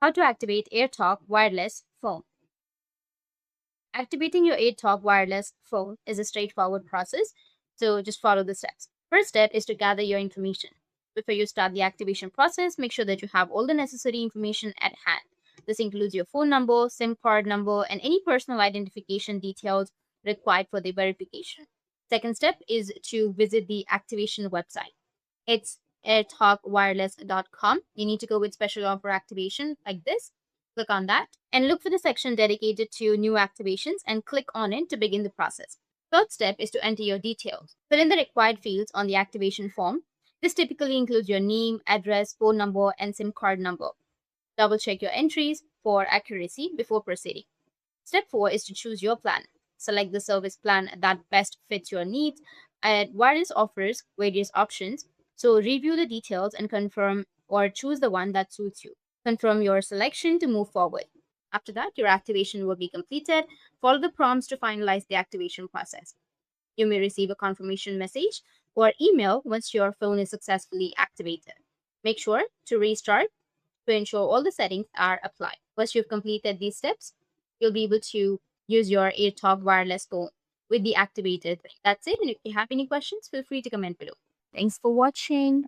How to activate Airtalk wireless phone. Activating your Airtalk wireless phone is a straightforward process, so just follow the steps. First step is to gather your information. Before you start the activation process, make sure that you have all the necessary information at hand. This includes your phone number, SIM card number, and any personal identification details required for the verification. Second step is to visit the activation website. It's airtalkwireless.com. You need to go with special offer activation like this. Click on that and look for the section dedicated to new activations and click on it to begin the process. Third step is to enter your details. Fill in the required fields on the activation form. This typically includes your name, address, phone number, and SIM card number. Double check your entries for accuracy before proceeding. Step 4 is to choose your plan. Select the service plan that best fits your needs. Wireless offers various options, so review the details and confirm or choose the one that suits you. Confirm your selection to move forward. After that, your activation will be completed. Follow the prompts to finalize the activation process. You may receive a confirmation message or email once your phone is successfully activated. Make sure to restart to ensure all the settings are applied. Once you've completed these steps, you'll be able to use your AirTalk wireless phone with the activated. That's it. And if you have any questions, feel free to comment below. Thanks for watching.